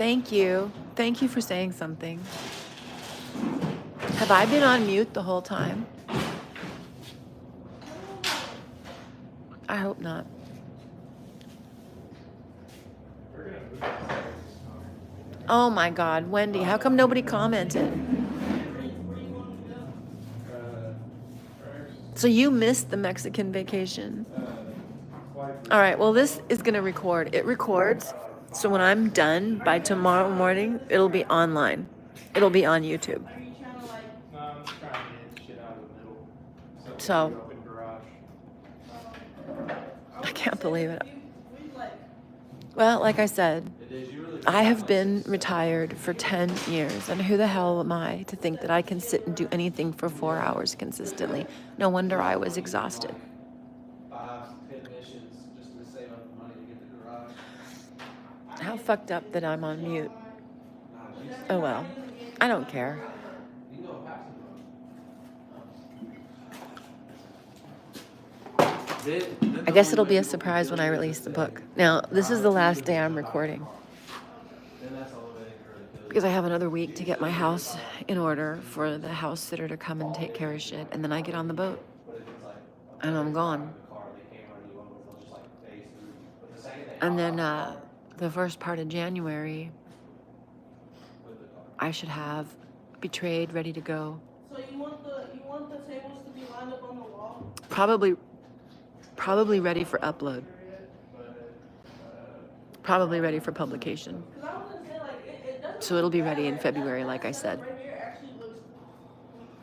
Thank you. Thank you for saying something. Have I been on mute the whole time? I hope not. Oh my God, Wendy, how come nobody commented? So you missed the Mexican vacation. All right, well, this is going to record. It records. So when I'm done by tomorrow morning, it'll be online. It'll be on YouTube. So I can't believe it. Well, like I said, I have been retired for 10 years, and who the hell am I to think that I can sit and do anything for 4 hours consistently? No wonder I was exhausted. How fucked up that I'm on mute. Oh well, I don't care. I guess it'll be a surprise when I release the book. Now, this is the last day I'm recording, because I have another week to get my house in order for the house sitter to come and take care of shit, and then I get on the boat and I'm gone. And then the first part of January, I should have Betrayed ready to go. So you want the tables to be lined up on the wall? Probably ready for upload. Probably ready for publication. So it'll be ready in February, like I said. Right here actually looks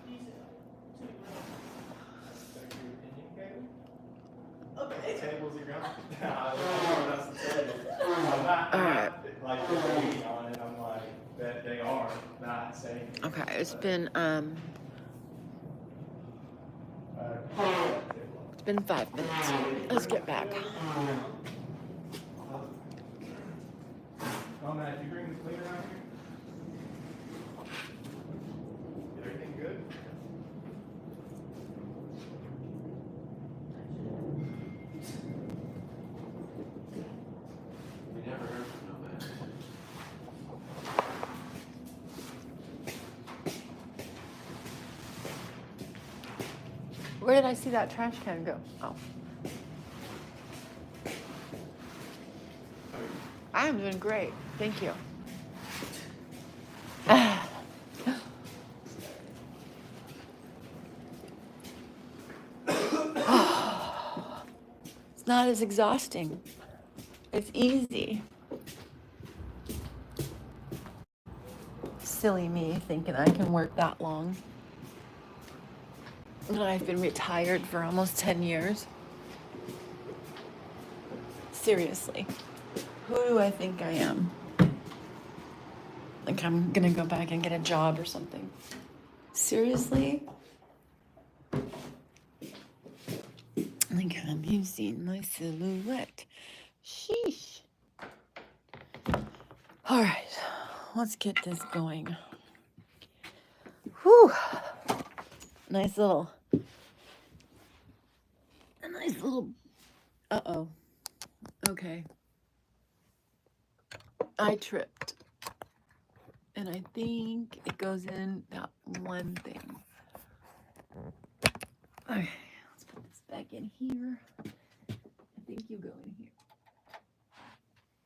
decent to me. Okay. Tables are gone. All right. Like waiting on it, I'm like that they are not saying. Okay, it's been 5 minutes. Let's get back. Oh man, did you bring the cleaner out here? Everything good? We never heard from no man. Where did I see that trash can go? Oh. I'm doing great. Thank you. It's not as exhausting. It's easy. Silly me thinking I can work that long. And I've been retired for almost 10 years. Seriously. Who do I think I am? Like I'm gonna go back and get a job or something. Seriously? Like have you seen my silhouette? Sheesh. All right, let's get this going. Whew. Nice little. Uh-oh. Okay. I tripped. And I think it goes in that one thing. Okay, let's put this back in here. I think you go in here.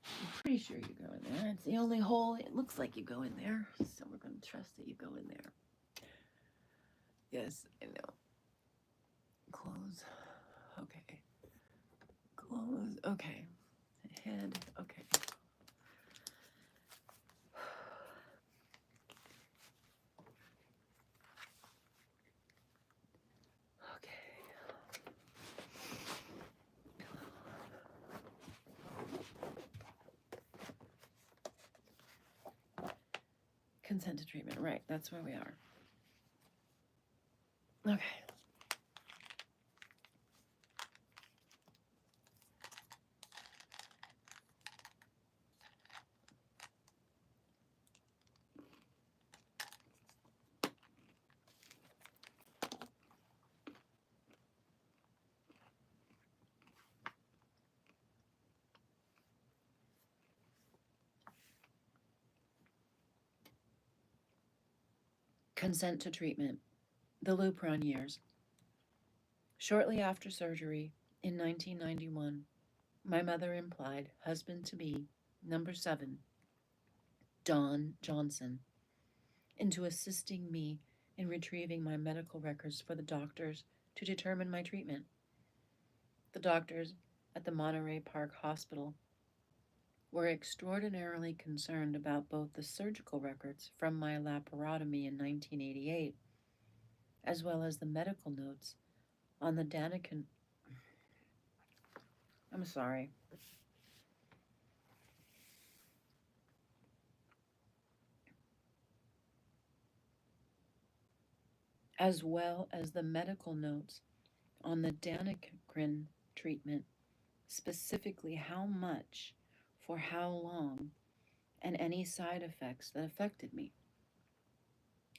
I'm pretty sure you go in there. It's the only hole. It looks like you go in there. So we're going to trust that you go in there. Yes, I know. Close. Okay. Close. Okay. Head. Okay. Consented treatment, right, that's where we are. Okay. Consent to treatment. The Lupron years. Shortly after surgery in 1991, my mother implied husband-to-be, number 7, Don Johnson, into assisting me in retrieving my medical records for the doctors to determine my treatment. The doctors at the Monterey Park Hospital were extraordinarily concerned about both the surgical records from my laparotomy in 1988, as well as the medical notes on the Daniken. I'm sorry. As well as the medical notes on the Daniken treatment, specifically how much, for how long, and any side effects that affected me.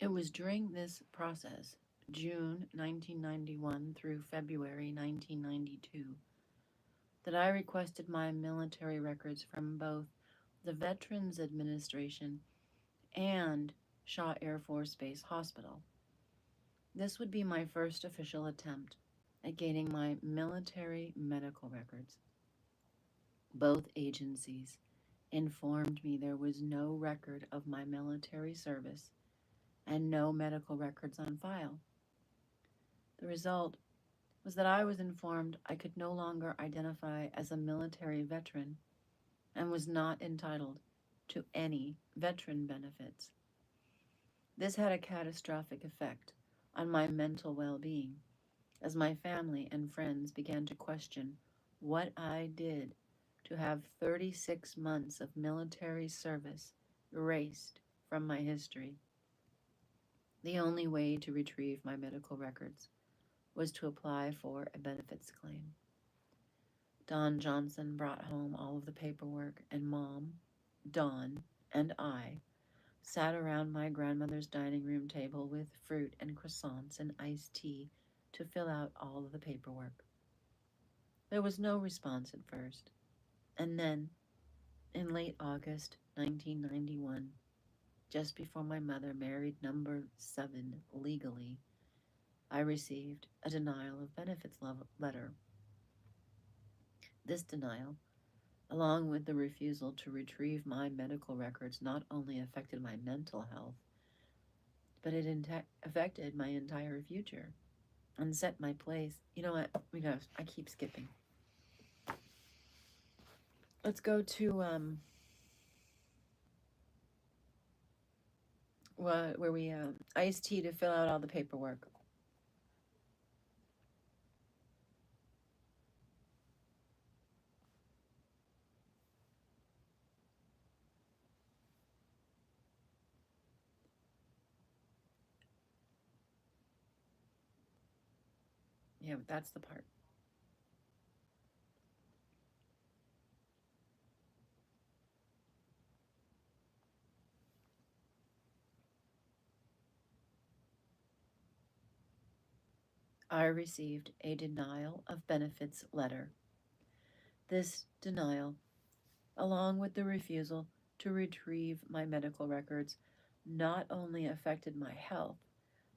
It was during this process, June 1991 through February 1992, that I requested my military records from both the Veterans Administration and Shaw Air Force Base Hospital. This would be my first official attempt at gaining my military medical records. Both agencies informed me there was no record of my military service and no medical records on file. The result was that I was informed I could no longer identify as a military veteran and was not entitled to any veteran benefits. This had a catastrophic effect on my mental well-being as my family and friends began to question what I did to have 36 months of military service erased from my history. The only way to retrieve my medical records was to apply for a benefits claim. Don Johnson brought home all of the paperwork, and Mom, Don, and I sat around my grandmother's dining room table with fruit and croissants and iced tea to fill out all of the paperwork. There was no response at first, and then, in late August 1991, just before my mother married number 7 legally, I received a denial of benefits letter. This denial, along with the refusal to retrieve my medical records, not only affected my mental health, but it affected my entire future and set my place. You know what? I keep skipping. Let's go to where we iced tea to fill out all the paperwork. Yeah, that's the part. I received a denial of benefits letter. This denial, along with the refusal to retrieve my medical records, not only affected my health,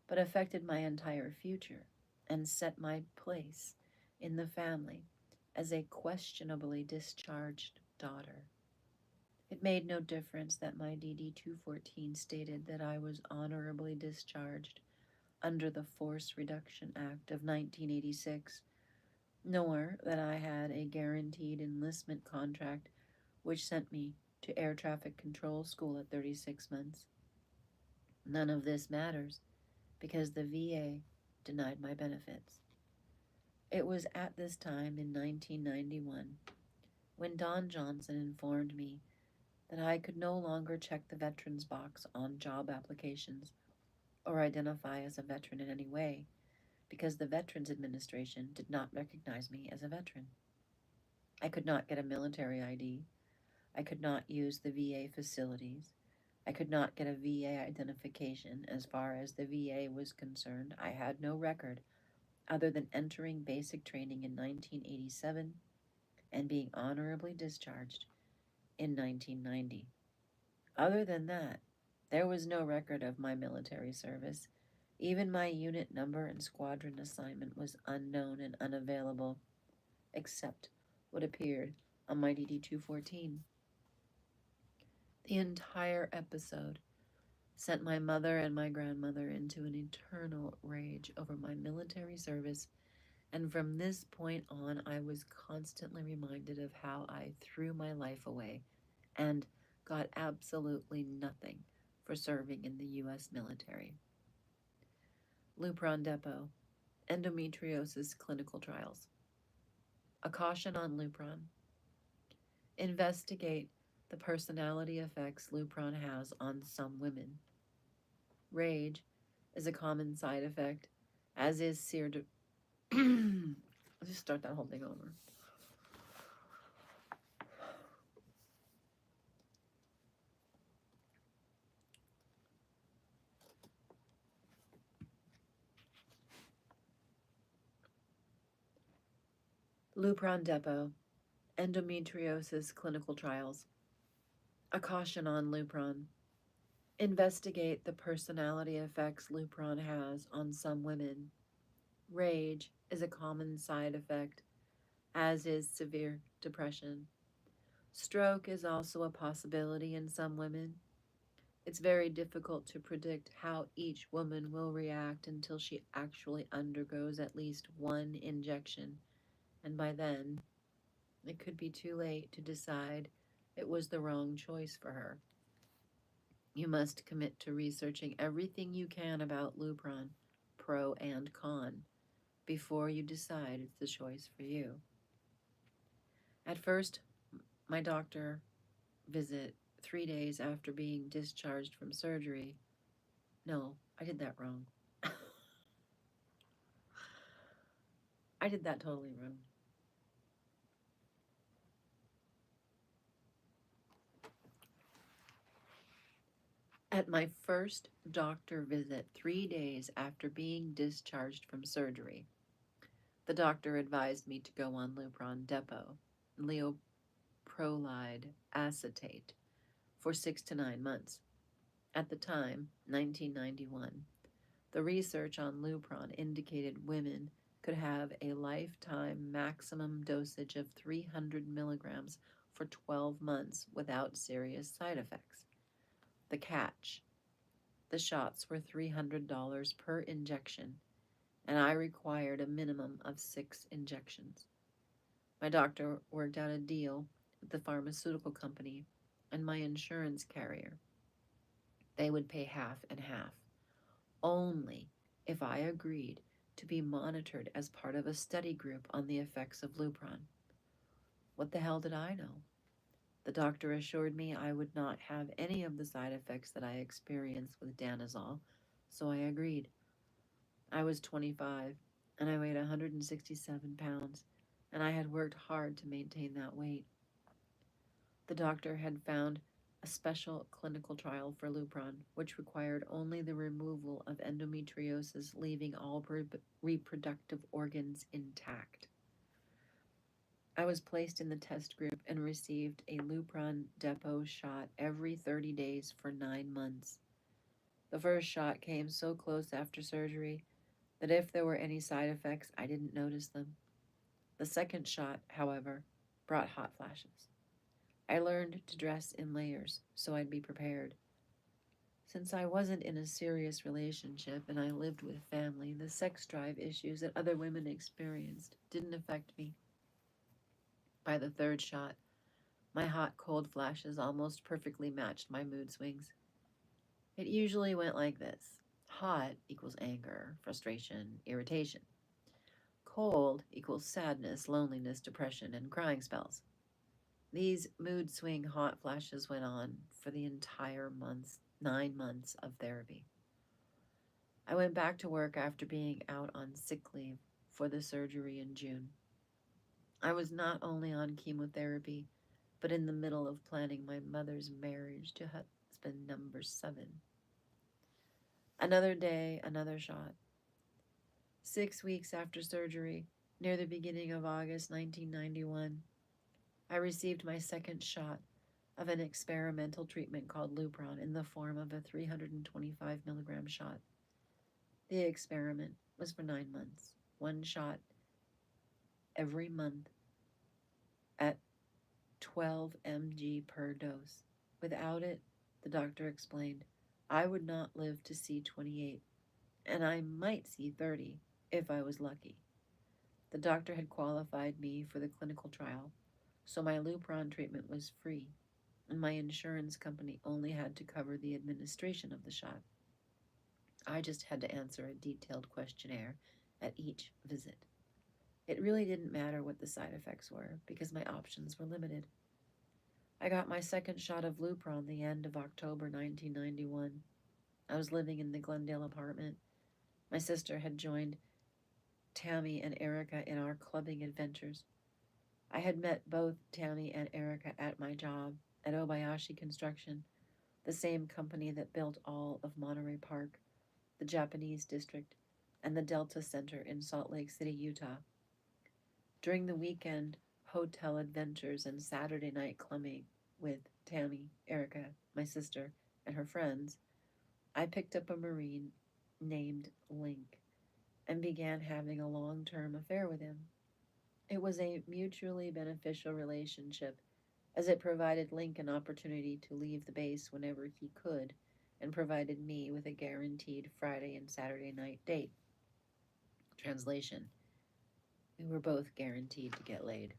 but affected my entire future and set my place in the family as a questionably discharged daughter. It made no difference that my DD 214 stated that I was honorably discharged under the Force Reduction Act of 1986, nor that I had a guaranteed enlistment contract which sent me to air traffic control school at 36 months. None of this matters because the VA denied my benefits. It was at this time in 1991 when Don Johnson informed me that I could no longer check the veterans box on job applications or identify as a veteran in any way because the Veterans Administration did not recognize me as a veteran. I could not get a military ID. I could not use the VA facilities. I could not get a VA identification. As far as the VA was concerned, I had no record other than entering basic training in 1987 and being honorably discharged in 1990. Other than that, There was no record of my military service. Even my unit number and squadron assignment was unknown and unavailable, except what appeared on my DD 214. The entire episode sent my mother and my grandmother into an eternal rage over my military service, and from this point on, I was constantly reminded of how I threw my life away and got absolutely nothing for serving in the U.S. military. Lupron Depot, endometriosis clinical trials. A caution on Lupron. Investigate the personality effects Lupron has on some women. Rage is a common side effect, as is Let's just start that whole thing over. Lupron Depot, endometriosis clinical trials. A caution on Lupron. Investigate the personality effects Lupron has on some women. Rage is a common side effect, as is severe depression. Stroke is also a possibility in some women. It's very difficult to predict how each woman will react until she actually undergoes at least one injection, and by then, it could be too late to decide it was the wrong choice for her. You must commit to researching everything you can about Lupron, pro and con, before you decide it's the choice for you. At first, my doctor visit 3 days after being discharged from surgery. No, I did that wrong. I did that totally wrong. At my first doctor visit 3 days after being discharged from surgery, the doctor advised me to go on Lupron Depot, leoprolide acetate, for 6 to 9 months. At the time, 1991, the research on Lupron indicated women could have a lifetime maximum dosage of 300 milligrams for 12 months without serious side effects. The catch: the shots were $300 per injection, and I required a minimum of 6 injections. My doctor worked out a deal with the pharmaceutical company and my insurance carrier. They would pay half and half, only if I agreed to be monitored as part of a study group on the effects of Lupron. What the hell did I know? The doctor assured me I would not have any of the side effects that I experienced with danazol, so I agreed. I was 25, and I weighed 167 pounds, and I had worked hard to maintain that weight. The doctor had found a special clinical trial for Lupron, which required only the removal of endometriosis, leaving all reproductive organs intact. I was placed in the test group and received a Lupron Depot shot every 30 days for 9 months. The first shot came so close after surgery that if there were any side effects, I didn't notice them. The second shot, however, brought hot flashes. I learned to dress in layers so I'd be prepared. Since I wasn't in a serious relationship and I lived with family, the sex drive issues that other women experienced didn't affect me. By the third shot, my hot, cold flashes almost perfectly matched my mood swings. It usually went like this. Hot equals anger, frustration, irritation. Cold equals sadness, loneliness, depression, and crying spells. These mood swing hot flashes went on for the entire 9 months of therapy. I went back to work after being out on sick leave for the surgery in June. I was not only on chemotherapy, but in the middle of planning my mother's marriage to husband number 7. Another day, another shot. 6 weeks after surgery, near the beginning of August 1991, I received my second shot of an experimental treatment called Lupron in the form of a 325 milligram shot. The experiment was for 9 months, one shot every month at 12 mg per dose. Without it, the doctor explained, I would not live to see 28, and I might see 30 if I was lucky. The doctor had qualified me for the clinical trial, so my Lupron treatment was free, and my insurance company only had to cover the administration of the shot. I just had to answer a detailed questionnaire at each visit. It really didn't matter what the side effects were because my options were limited. I got my second shot of Lupron the end of October 1991. I was living in the Glendale apartment. My sister had joined Tammy and Erica in our clubbing adventures. I had met both Tammy and Erica at my job at Obayashi Construction, the same company that built all of Monterey Park, the Japanese district, and the Delta Center in Salt Lake City, Utah. During the weekend hotel adventures and Saturday night clubbing with Tammy, Erica, my sister, and her friends, I picked up a Marine named Link and began having a long-term affair with him. It was a mutually beneficial relationship as it provided Link an opportunity to leave the base whenever he could and provided me with a guaranteed Friday and Saturday night date. Translation: we were both guaranteed to get laid.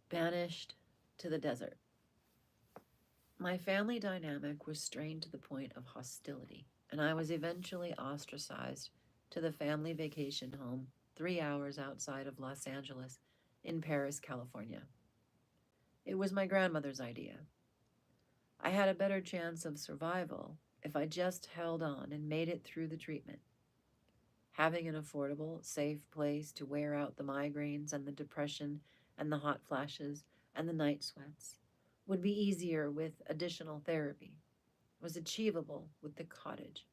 Banished to the desert. My family dynamic was strained to the point of hostility, and I was eventually ostracized to the family vacation home 3 hours outside of Los Angeles in Paris, California. It was my grandmother's idea. I had a better chance of survival if I just held on and made it through the treatment. Having an affordable, safe place to wear out the migraines and the depression and the hot flashes and the night sweats would be easier with additional therapy, was achievable with the cottage.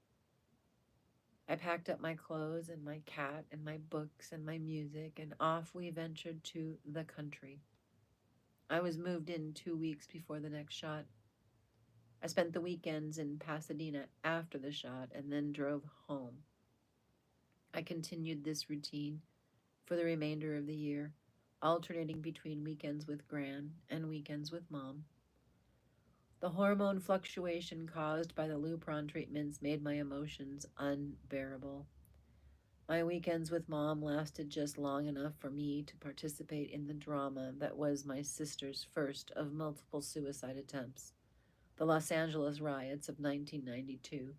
I packed up my clothes and my cat and my books and my music, and off we ventured to the country. I was moved in 2 weeks before the next shot. I spent the weekends in Pasadena after the shot and then drove home. I continued this routine for the remainder of the year, alternating between weekends with Gran and weekends with Mom. The hormone fluctuation caused by the Lupron treatments made my emotions unbearable. My weekends with Mom lasted just long enough for me to participate in the drama that was my sister's first of multiple suicide attempts, the Los Angeles riots of 1992,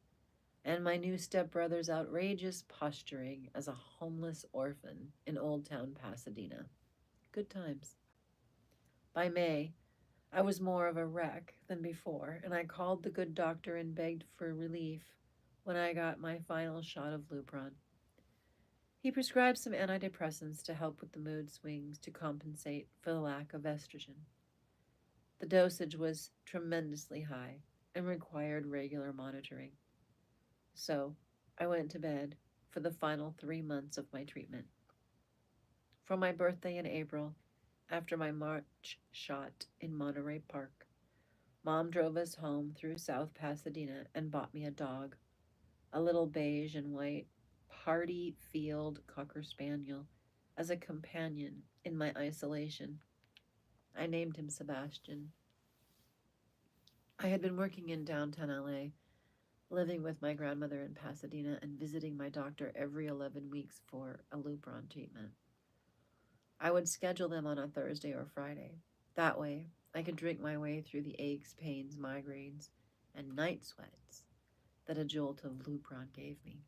and my new stepbrother's outrageous posturing as a homeless orphan in Old Town Pasadena. Good times. By May, I was more of a wreck than before, and I called the good doctor and begged for relief when I got my final shot of Lupron. He prescribed some antidepressants to help with the mood swings to compensate for the lack of estrogen. The dosage was tremendously high and required regular monitoring. So I went to bed for the final 3 months of my treatment. For my birthday in April, after my March shot in Monterey Park, Mom drove us home through South Pasadena and bought me a dog, a little beige and white party field cocker spaniel, as a companion in my isolation. I named him Sebastian. I had been working in downtown LA, living with my grandmother in Pasadena and visiting my doctor every 11 weeks for a Lupron treatment. I would schedule them on a Thursday or Friday. That way, I could drink my way through the aches, pains, migraines, and night sweats that a jolt of Lupron gave me.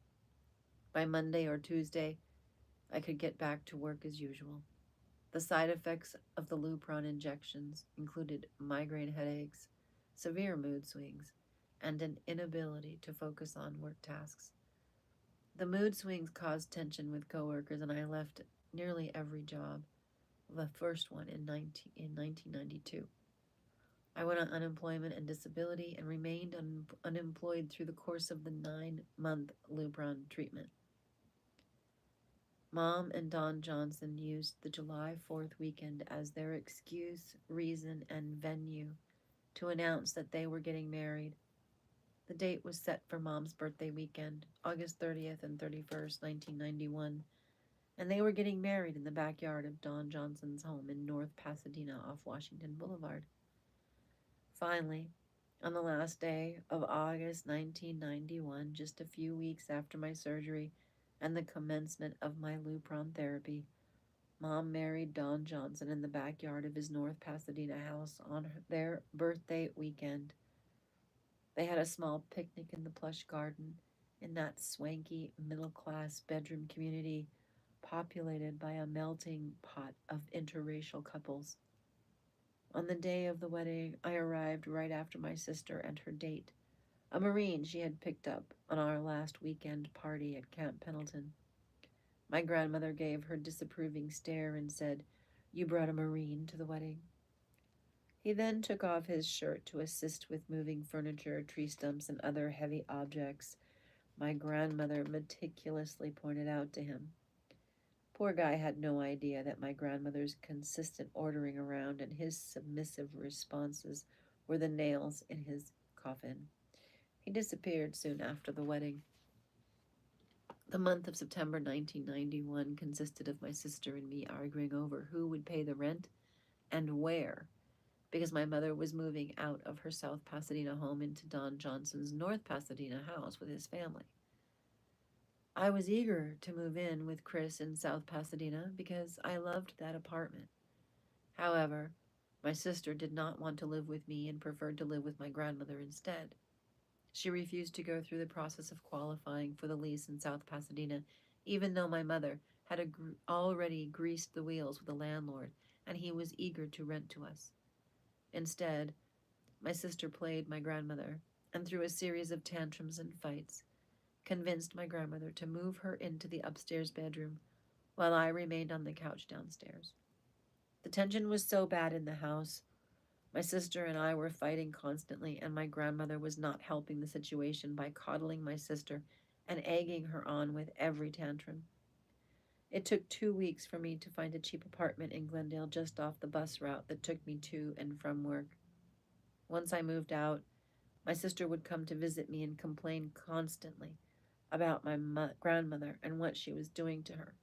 By Monday or Tuesday, I could get back to work as usual. The side effects of the Lupron injections included migraine headaches, severe mood swings, and an inability to focus on work tasks. The mood swings caused tension with coworkers, and I left nearly every job, the first one in 1992. I went on unemployment and disability and remained unemployed through the course of the 9-month Lupron treatment. Mom and Don Johnson used the July 4th weekend as their excuse, reason, and venue to announce that they were getting married. The date was set for Mom's birthday weekend, August 30th and 31st, 1991, and they were getting married in the backyard of Don Johnson's home in North Pasadena off Washington Boulevard. Finally, on the last day of August 1991, just a few weeks after my surgery and the commencement of my Lupron therapy, Mom married Don Johnson in the backyard of his North Pasadena house on their birthday weekend. They had a small picnic in the plush garden in that swanky middle-class bedroom community populated by a melting pot of interracial couples. On the day of the wedding, I arrived right after my sister and her date, a Marine she had picked up on our last weekend party at Camp Pendleton. My grandmother gave her disapproving stare and said, "You brought a Marine to the wedding?" He then took off his shirt to assist with moving furniture, tree stumps, and other heavy objects my grandmother meticulously pointed out to him. Poor guy had no idea that my grandmother's consistent ordering around and his submissive responses were the nails in his coffin. He disappeared soon after the wedding. The month of September 1991 consisted of my sister and me arguing over who would pay the rent and where, because my mother was moving out of her South Pasadena home into Don Johnson's North Pasadena house with his family. I was eager to move in with Chris in South Pasadena because I loved that apartment. However, my sister did not want to live with me and preferred to live with my grandmother instead. She refused to go through the process of qualifying for the lease in South Pasadena, even though my mother had already greased the wheels with the landlord and he was eager to rent to us. Instead, my sister played my grandmother and, through a series of tantrums and fights, convinced my grandmother to move her into the upstairs bedroom while I remained on the couch downstairs. The tension was so bad in the house. My sister and I were fighting constantly, and my grandmother was not helping the situation by coddling my sister and egging her on with every tantrum. It took 2 weeks for me to find a cheap apartment in Glendale just off the bus route that took me to and from work. Once I moved out, my sister would come to visit me and complain constantly about my grandmother and what she was doing to her.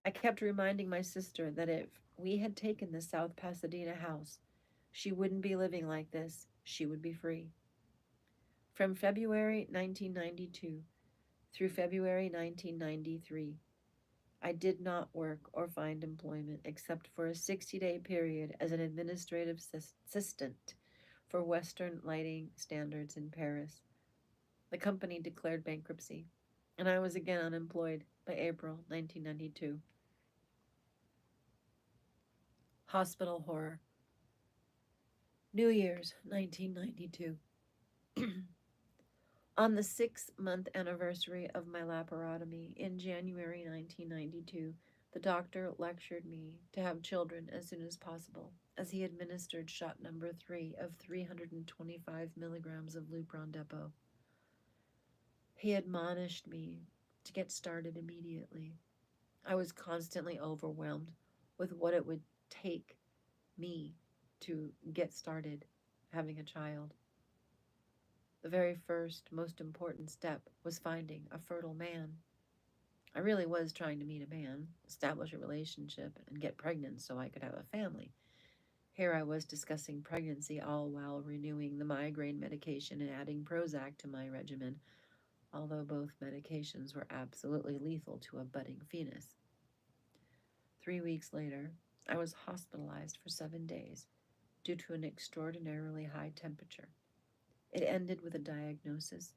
I kept reminding my sister that if we had taken the South Pasadena house, she wouldn't be living like this. She would be free. From February 1992 through February 1993, I did not work or find employment except for a 60-day period as an administrative assistant for Western Lighting Standards in Paris. The company declared bankruptcy, and I was again unemployed by April 1992. Hospital horror. New Year's 1992. On the 6-month anniversary of my laparotomy in January 1992, the doctor lectured me to have children as soon as possible, as he administered shot number 3 of 325 milligrams of Lupron Depot. He admonished me to get started immediately. I was constantly overwhelmed with what it would take me to get started having a child. The very first, most important step was finding a fertile man. I really was trying to meet a man, establish a relationship, and get pregnant so I could have a family. Here I was discussing pregnancy all while renewing the migraine medication and adding Prozac to my regimen, although both medications were absolutely lethal to a budding fetus. 3 weeks later, I was hospitalized for 7 days due to an extraordinarily high temperature. It ended with a diagnosis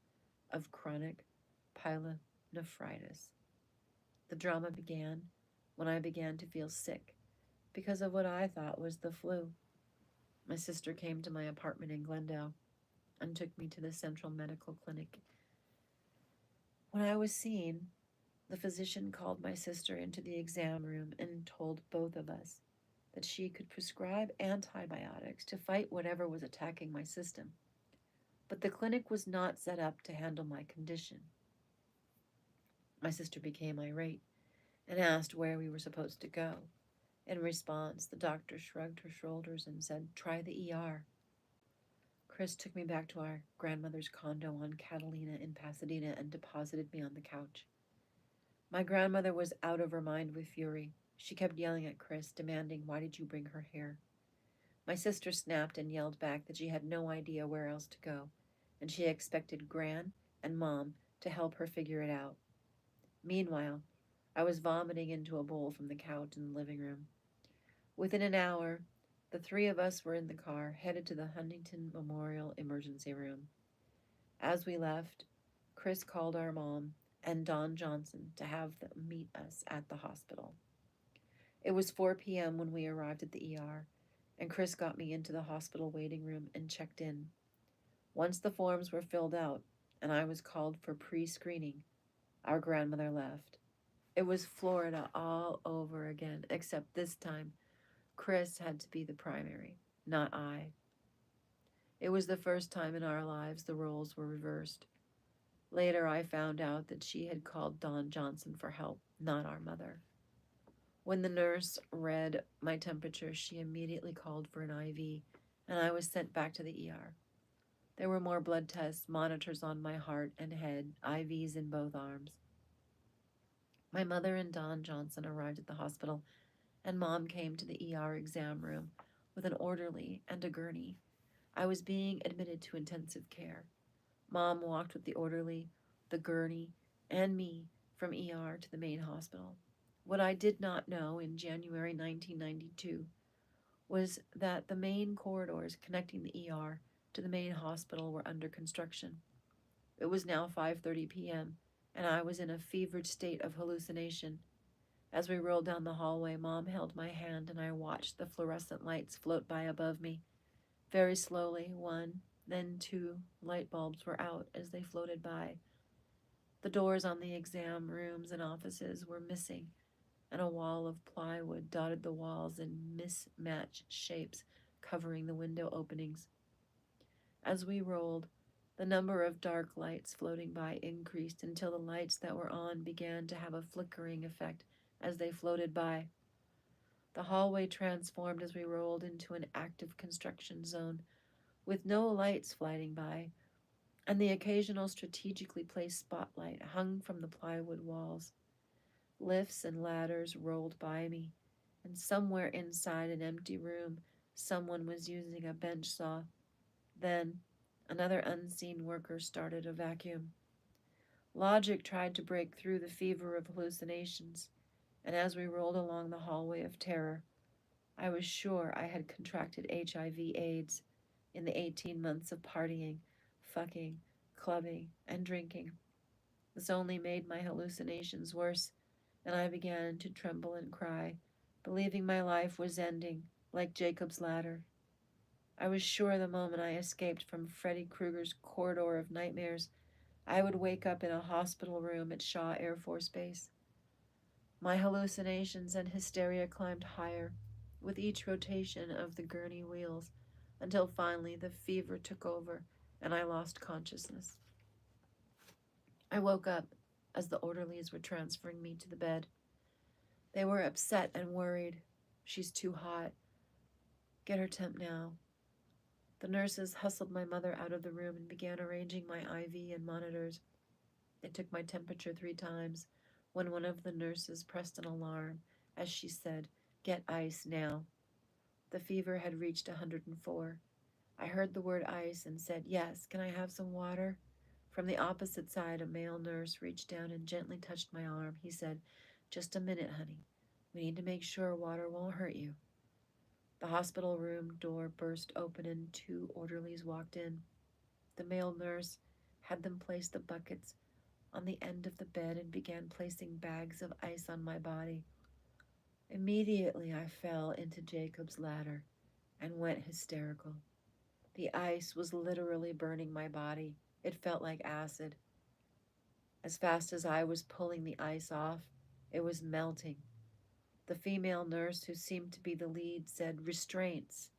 of chronic pyelonephritis. The drama began when I began to feel sick because of what I thought was the flu. My sister came to my apartment in Glendale and took me to the Central Medical Clinic. When I was seen, the physician called my sister into the exam room and told both of us that she could prescribe antibiotics to fight whatever was attacking my system. But the clinic was not set up to handle my condition. My sister became irate and asked where we were supposed to go. In response, the doctor shrugged her shoulders and said, "Try the ER." Chris took me back to our grandmother's condo on Catalina in Pasadena and deposited me on the couch. My grandmother was out of her mind with fury. She kept yelling at Chris, demanding, "Why did you bring her here?" My sister snapped and yelled back that she had no idea where else to go, and she expected Gran and Mom to help her figure it out. Meanwhile, I was vomiting into a bowl from the couch in the living room. Within an hour, the three of us were in the car, headed to the Huntington Memorial Emergency Room. As we left, Chris called our mom and Don Johnson to have them meet us at the hospital. It was 4 p.m. when we arrived at the ER, and Chris got me into the hospital waiting room and checked in. Once the forms were filled out and I was called for pre-screening, our grandmother left. It was Florida all over again, except this time Chris had to be the primary, not I. It was the first time in our lives the roles were reversed. Later, I found out that she had called Don Johnson for help, not our mother. When the nurse read my temperature, she immediately called for an IV, and I was sent back to the ER. There were more blood tests, monitors on my heart and head, IVs in both arms. My mother and Don Johnson arrived at the hospital, and Mom came to the ER exam room with an orderly and a gurney. I was being admitted to intensive care. Mom walked with the orderly, the gurney, and me from ER to the main hospital. What I did not know in January 1992 was that the main corridors connecting the ER to the main hospital were under construction. It was now 5:30 p.m., and I was in a fevered state of hallucination. As we rolled down the hallway, Mom held my hand, and I watched the fluorescent lights float by above me. Very slowly, one, then two light bulbs were out as they floated by. The doors on the exam rooms and offices were missing, and a wall of plywood dotted the walls in mismatched shapes, covering the window openings. As we rolled, the number of dark lights floating by increased until the lights that were on began to have a flickering effect as they floated by. The hallway transformed as we rolled into an active construction zone, with no lights flying by, and the occasional strategically placed spotlight hung from the plywood walls. Lifts and ladders rolled by me, and somewhere inside an empty room, someone was using a bench saw. Then, another unseen worker started a vacuum. Logic tried to break through the fever of hallucinations, and as we rolled along the hallway of terror, I was sure I had contracted HIV/AIDS in the 18 months of partying, fucking, clubbing, and drinking. This only made my hallucinations worse, and I began to tremble and cry, believing my life was ending, like Jacob's ladder. I was sure the moment I escaped from Freddy Krueger's corridor of nightmares, I would wake up in a hospital room at Shaw Air Force Base. My hallucinations and hysteria climbed higher with each rotation of the gurney wheels, until finally the fever took over and I lost consciousness. I woke up as the orderlies were transferring me to the bed. They were upset and worried. "She's too hot. Get her temp now." The nurses hustled my mother out of the room and began arranging my IV and monitors. They took my temperature 3 times when one of the nurses pressed an alarm as she said, "Get ice now." The fever had reached 104. I heard the word ice and said, "Yes, can I have some water?" From the opposite side, a male nurse reached down and gently touched my arm. He said, "Just a minute, honey. We need to make sure water won't hurt you." The hospital room door burst open and 2 orderlies walked in. The male nurse had them place the buckets on the end of the bed and began placing bags of ice on my body. Immediately I fell into Jacob's ladder and went hysterical. The ice was literally burning my body. It felt like acid. As fast as I was pulling the ice off, it was melting. The female nurse, who seemed to be the lead, said, "Restraints,"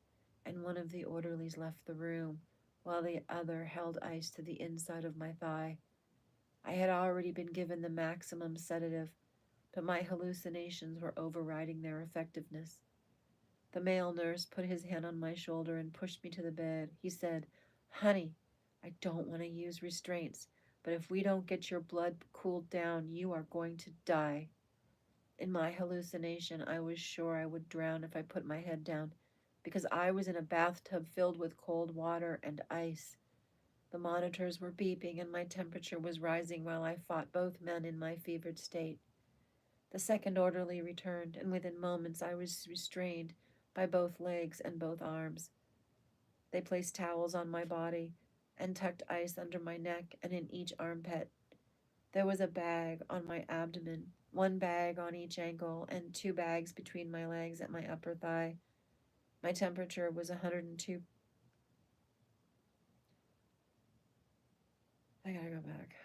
and one of the orderlies left the room, while the other held ice to the inside of my thigh. I had already been given the maximum sedative, but my hallucinations were overriding their effectiveness. The male nurse put his hand on my shoulder and pushed me to the bed. He said, "Honey, I don't want to use restraints, but if we don't get your blood cooled down, you are going to die." In my hallucination, I was sure I would drown if I put my head down, because I was in a bathtub filled with cold water and ice. The monitors were beeping and my temperature was rising while I fought both men in my fevered state. The second orderly returned, and within moments I was restrained by both legs and both arms. They placed towels on my body and tucked ice under my neck and in each armpit. There was a bag on my abdomen, one bag on each ankle, and two bags between my legs at my upper thigh. My temperature was 102. I gotta go back.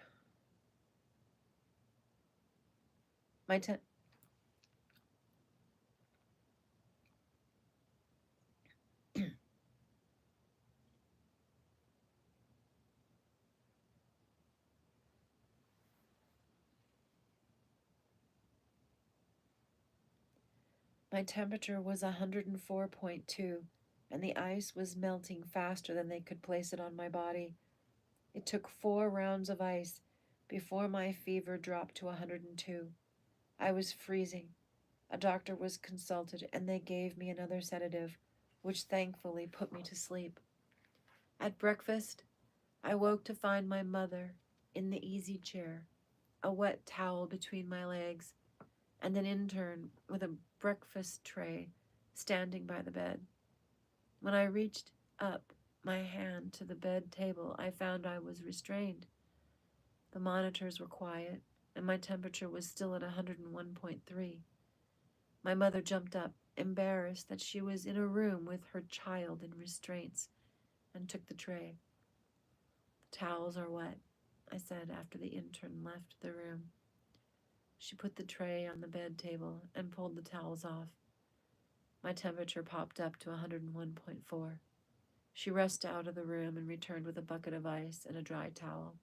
My te- My temperature was 104.2, and the ice was melting faster than they could place it on my body. It took 4 rounds of ice before my fever dropped to 102. I was freezing. A doctor was consulted, and they gave me another sedative, which thankfully put me to sleep. At breakfast, I woke to find my mother in the easy chair, a wet towel between my legs, and an intern with a breakfast tray standing by the bed. When I reached up my hand to the bed table, I found I was restrained. The monitors were quiet, and my temperature was still at 101.3. My mother jumped up, embarrassed that she was in a room with her child in restraints, and took the tray. "The towels are wet," I said after the intern left the room. She put the tray on the bed table and pulled the towels off. My temperature popped up to 101.4. She rushed out of the room and returned with a bucket of ice and a dry towel.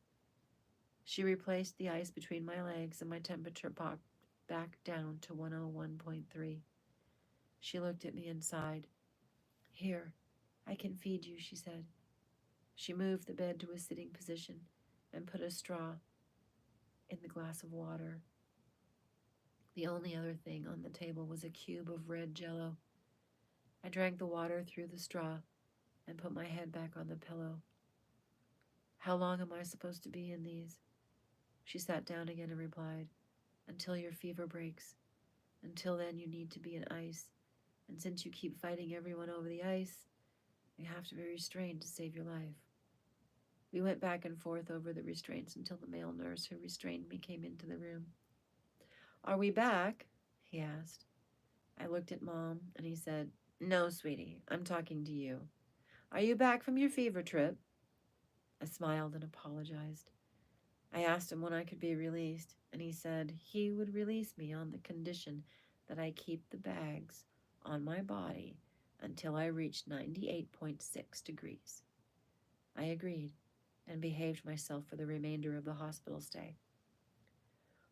She replaced the ice between my legs, and my temperature popped back down to 101.3. She looked at me and sighed. "Here, I can feed you," she said. She moved the bed to a sitting position and put a straw in the glass of water. The only other thing on the table was a cube of red jello. I drank the water through the straw and put my head back on the pillow. "How long am I supposed to be in these?" She sat down again and replied, "Until your fever breaks. Until then, you need to be in ice. And since you keep fighting everyone over the ice, you have to be restrained to save your life." We went back and forth over the restraints until the male nurse who restrained me came into the room. "Are we back?" he asked. I looked at Mom, and he said, "No, sweetie, I'm talking to you. Are you back from your fever trip?" I smiled and apologized. I asked him when I could be released, and he said he would release me on the condition that I keep the bags on my body until I reached 98.6 degrees. I agreed and behaved myself for the remainder of the hospital stay.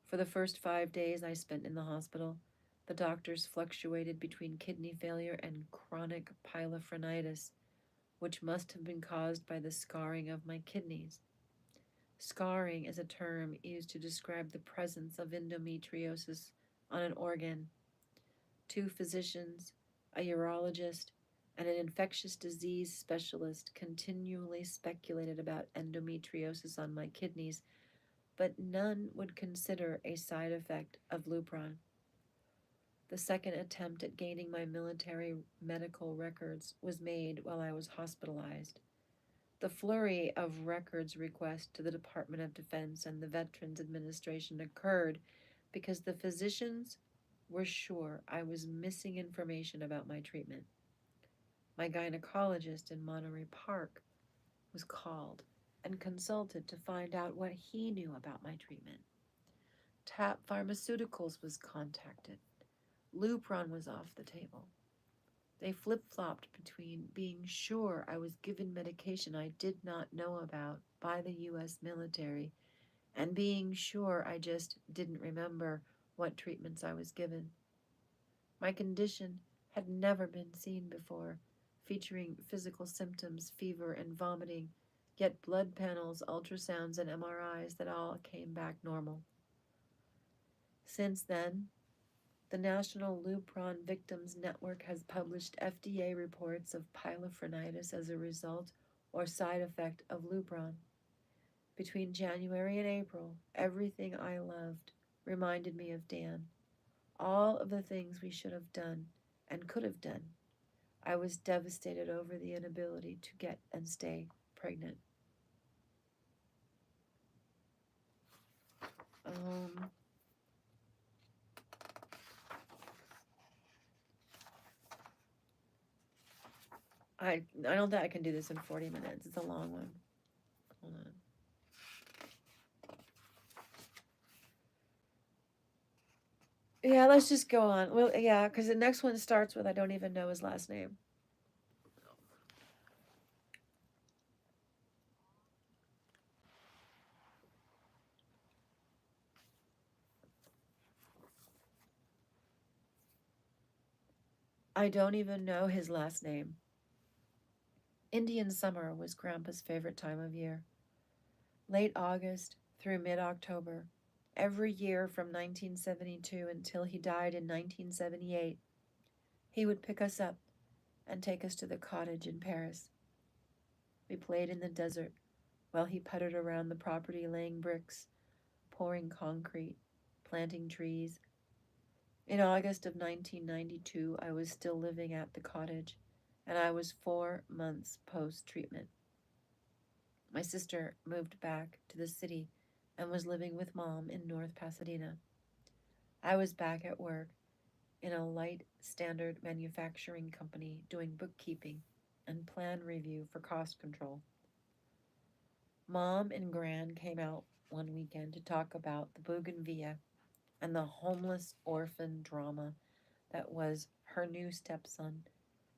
For the first 5 days I spent in the hospital, the doctors fluctuated between kidney failure and chronic pyelonephritis, which must have been caused by the scarring of my kidneys. Scarring is a term used to describe the presence of endometriosis on an organ. 2 physicians, a urologist, and an infectious disease specialist continually speculated about endometriosis on my kidneys, but none would consider a side effect of Lupron. The second attempt at gaining my military medical records was made while I was hospitalized. The flurry of records requests to the Department of Defense and the Veterans Administration occurred because the physicians were sure I was missing information about my treatment. My gynecologist in Monterey Park was called and consulted to find out what he knew about my treatment. TAP Pharmaceuticals was contacted. Lupron was off the table. They flip-flopped between being sure I was given medication I did not know about by the U.S. military and being sure I just didn't remember what treatments I was given. My condition had never been seen before, featuring physical symptoms, fever, and vomiting, yet blood panels, ultrasounds, and MRIs that all came back normal. Since then, the National Lupron Victims Network has published FDA reports of pyelonephritis as a result or side effect of Lupron. Between January and April, everything I loved reminded me of Dan. All of the things we should have done and could have done. I was devastated over the inability to get and stay pregnant. I don't think I can do this in 40 minutes. It's a long one. Hold on. Yeah, let's just go on. Well, yeah, because the next one starts with I don't even know his last name. I don't even know his last name. Indian summer was Grandpa's favorite time of year. Late August through mid-October, every year from 1972 until he died in 1978, he would pick us up and take us to the cottage in Paris. We played in the desert while he puttered around the property laying bricks, pouring concrete, planting trees. In August of 1992, I was still living at the cottage, and I was 4 months post-treatment. My sister moved back to the city and was living with Mom in North Pasadena. I was back at work in a light standard manufacturing company doing bookkeeping and plan review for cost control. Mom and Gran came out one weekend to talk about the bougainvillea and the homeless orphan drama that was her new stepson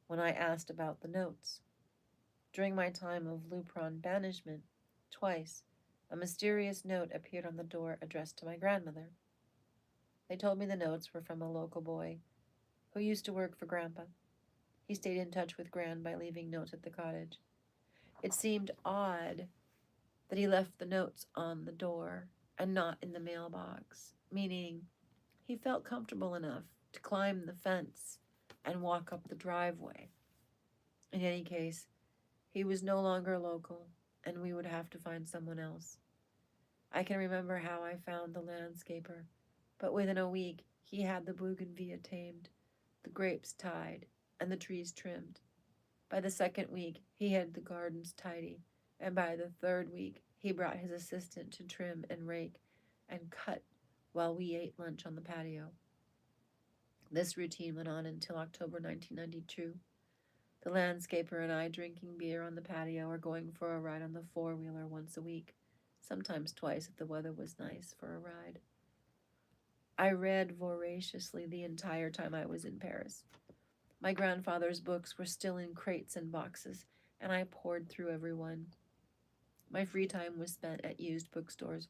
when I asked about the notes. During my time of Lupron banishment, twice, a mysterious note appeared on the door addressed to my grandmother. They told me the notes were from a local boy who used to work for Grandpa. He stayed in touch with Gran by leaving notes at the cottage. It seemed odd that he left the notes on the door and not in the mailbox, meaning he felt comfortable enough to climb the fence and walk up the driveway. In any case, he was no longer local, and we would have to find someone else. I can remember how I found the landscaper, but within a week he had the bougainvillea tamed, the grapes tied, and the trees trimmed. By the second week, he had the gardens tidy, and by the third week, he brought his assistant to trim and rake and cut while we ate lunch on the patio. This routine went on until October 1992. The landscaper and I drinking beer on the patio or going for a ride on the four-wheeler once a week, sometimes twice if the weather was nice for a ride. I read voraciously the entire time I was in Paris. My grandfather's books were still in crates and boxes, and I poured through every one. My free time was spent at used bookstores,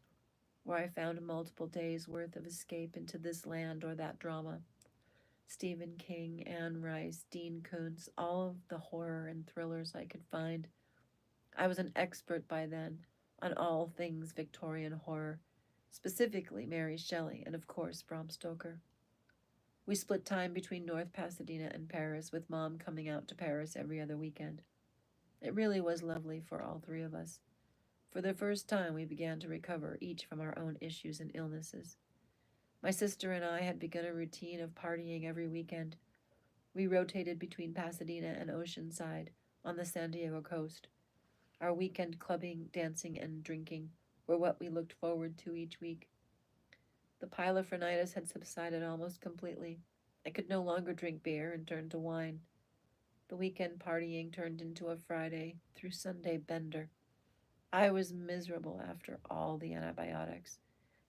where I found multiple days' worth of escape into this land or that drama. Stephen King, Anne Rice, Dean Koontz, all of the horror and thrillers I could find. I was an expert by then on all things Victorian horror, specifically Mary Shelley and, of course, Bram Stoker. We split time between North Pasadena and Paris, with Mom coming out to Paris every other weekend. It really was lovely for all three of us. For the first time, we began to recover, each from our own issues and illnesses. My sister and I had begun a routine of partying every weekend. We rotated between Pasadena and Oceanside on the San Diego coast. Our weekend clubbing, dancing, and drinking were what we looked forward to each week. The pyelonephritis had subsided almost completely. I could no longer drink beer and turned to wine. The weekend partying turned into a Friday through Sunday bender. I was miserable after all the antibiotics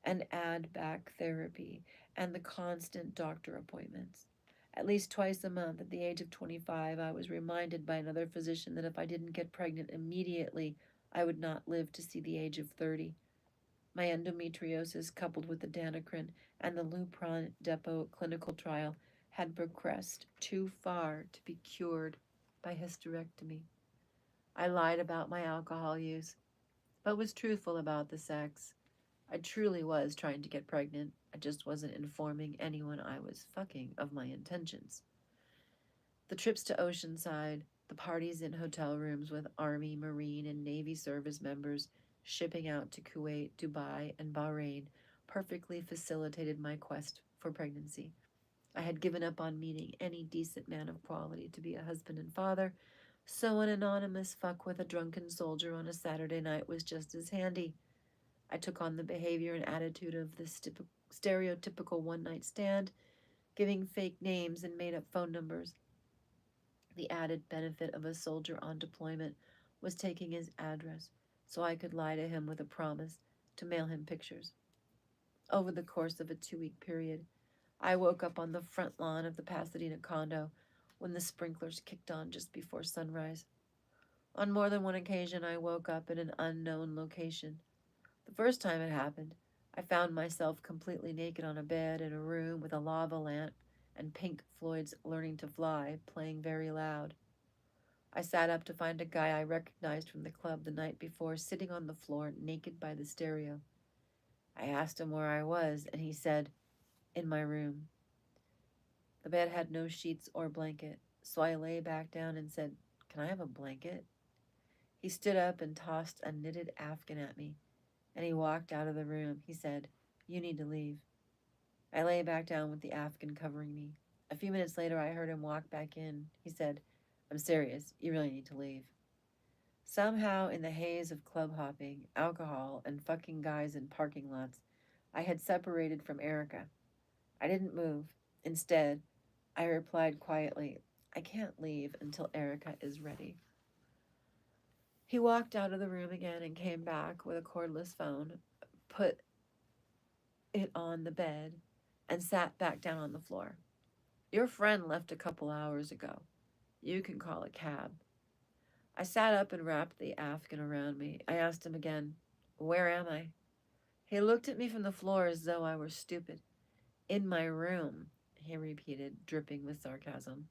and add-back therapy and the constant doctor appointments. At least twice a month at the age of 25, I was reminded by another physician that if I didn't get pregnant immediately, I would not live to see the age of 30. My endometriosis, coupled with the Danacrin and the Lupron depot clinical trial, had progressed too far to be cured by hysterectomy. I lied about my alcohol use, but was truthful about the sex. I truly was trying to get pregnant. I just wasn't informing anyone I was fucking of my intentions. The trips to Oceanside, the parties in hotel rooms with Army, Marine, and Navy service members shipping out to Kuwait, Dubai, and Bahrain perfectly facilitated my quest for pregnancy. I had given up on meeting any decent man of quality to be a husband and father, so an anonymous fuck with a drunken soldier on a Saturday night was just as handy. I took on the behavior and attitude of the stereotypical one-night stand, giving fake names and made-up phone numbers. The added benefit of a soldier on deployment was taking his address, so I could lie to him with a promise to mail him pictures. Over the course of a 2-week period, I woke up on the front lawn of the Pasadena condo when the sprinklers kicked on just before sunrise. On more than one occasion, I woke up in an unknown location. The first time it happened, I found myself completely naked on a bed in a room with a lava lamp and Pink Floyd's Learning to Fly playing very loud. I sat up to find a guy I recognized from the club the night before sitting on the floor naked by the stereo. I asked him where I was, and he said, "In my room." The bed had no sheets or blanket, so I lay back down and said, "Can I have a blanket?" He stood up and tossed a knitted afghan at me, and he walked out of the room. He said, "You need to leave." I lay back down with the afghan covering me. A few minutes later, I heard him walk back in. He said, "I'm serious. You really need to leave." Somehow, in the haze of club hopping, alcohol, and fucking guys in parking lots, I had separated from Erica. I didn't move. Instead, I replied quietly, "I can't leave until Erica is ready." He walked out of the room again and came back with a cordless phone, put it on the bed, and sat back down on the floor. "Your friend left a couple hours ago. You can call a cab." I sat up and wrapped the afghan around me. I asked him again, "Where am I?" He looked at me from the floor as though I were stupid. "In my room," he repeated, dripping with sarcasm.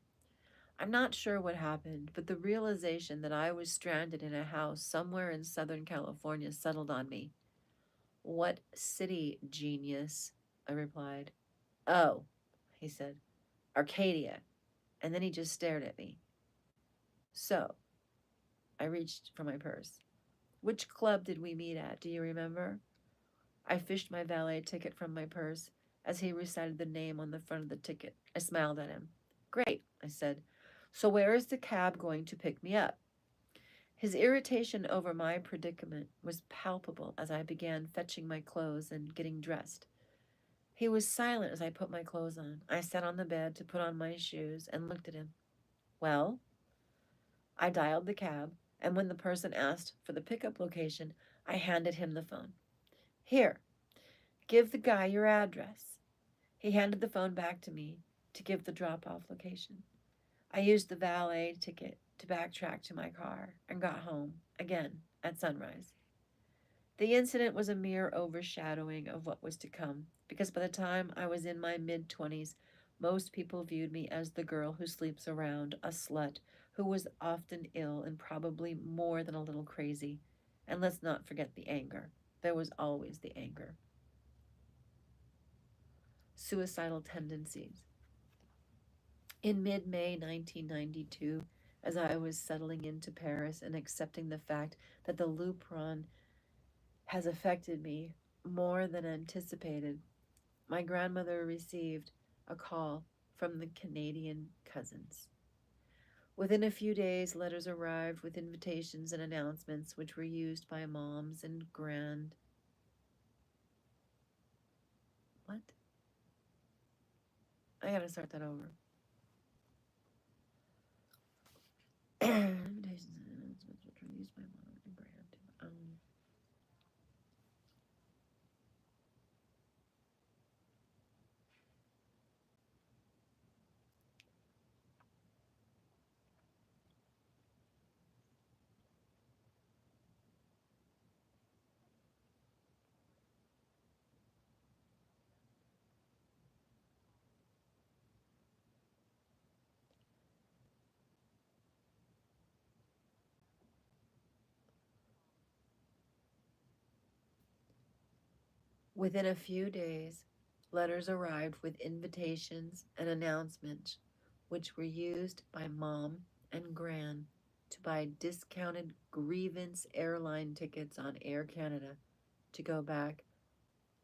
I'm not sure what happened, but the realization that I was stranded in a house somewhere in Southern California settled on me. "What city, genius?" I replied. "Oh," he said, "Arcadia." And then he just stared at me. So, I reached for my purse. "Which club did we meet at? Do you remember?" I fished my valet ticket from my purse as he recited the name on the front of the ticket. I smiled at him. "Great," I said. "So where is the cab going to pick me up?" His irritation over my predicament was palpable as I began fetching my clothes and getting dressed. He was silent as I put my clothes on. I sat on the bed to put on my shoes and looked at him. "Well?" I dialed the cab, and when the person asked for the pickup location, I handed him the phone. "Here, give the guy your address." He handed the phone back to me to give the drop-off location. I used the valet ticket to backtrack to my car and got home, again, at sunrise. The incident was a mere overshadowing of what was to come, because by the time I was in my mid-20s, most people viewed me as the girl who sleeps around, a slut, who was often ill and probably more than a little crazy. And let's not forget the anger. There was always the anger. Suicidal tendencies. In mid-May 1992, as I was settling into Paris and accepting the fact that the Lupron has affected me more than anticipated, my grandmother received a call from the Canadian cousins. Within a few days, letters arrived with invitations and announcements which were used by moms and What? I gotta start that over. Invitations and announcements which were used by mom and grand. Within a few days, letters arrived with invitations and announcements, which were used by Mom and Gran to buy discounted grievance airline tickets on Air Canada to go back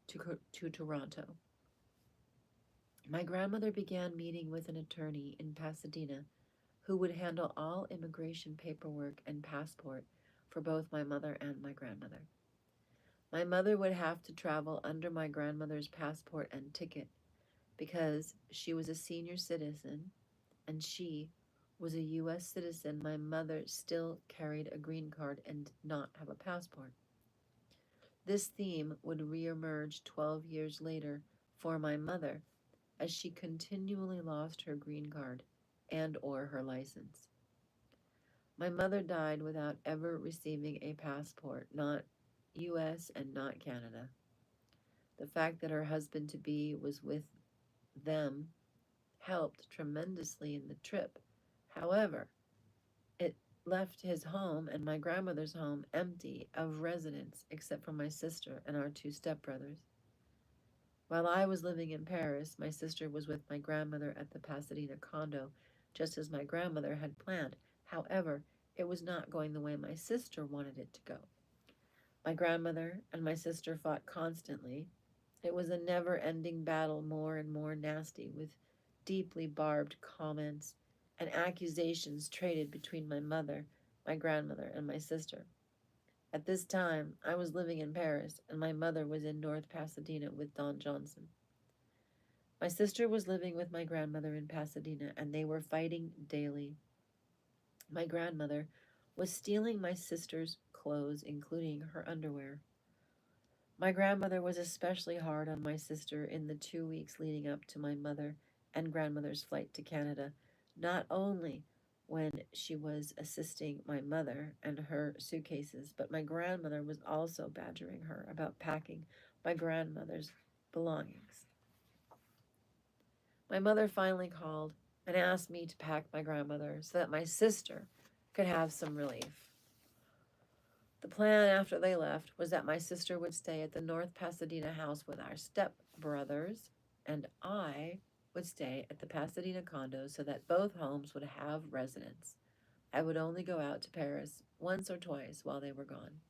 to Toronto. My grandmother began meeting with an attorney in Pasadena who would handle all immigration paperwork and passport for both my mother and my grandmother. My mother would have to travel under my grandmother's passport and ticket because she was a senior citizen and she was a U.S. citizen. My mother still carried a green card and did not have a passport. This theme would reemerge 12 years later for my mother as she continually lost her green card and or her license. My mother died without ever receiving a passport, not U.S. and not Canada. The fact that her husband-to-be was with them helped tremendously in the trip. However, it left his home and my grandmother's home empty of residents except for my sister and our two stepbrothers. While I was living in Paris, my sister was with my grandmother at the Pasadena condo, just as my grandmother had planned. However, it was not going the way my sister wanted it to go. My grandmother and my sister fought constantly. It was a never-ending battle, more and more nasty, with deeply barbed comments and accusations traded between my mother, my grandmother, and my sister. At this time, I was living in Paris, and my mother was in North Pasadena with Don Johnson. My sister was living with my grandmother in Pasadena, and they were fighting daily. My grandmother was stealing my sister's clothes, including her underwear. My grandmother was especially hard on my sister in the 2 weeks leading up to my mother and grandmother's flight to Canada, not only when she was assisting my mother and her suitcases, but my grandmother was also badgering her about packing my grandmother's belongings. My mother finally called and asked me to pack my grandmother so that my sister could have some relief. The plan after they left was that my sister would stay at the North Pasadena house with our stepbrothers, and I would stay at the Pasadena condo so that both homes would have residents. I would only go out to Paris once or twice while they were gone.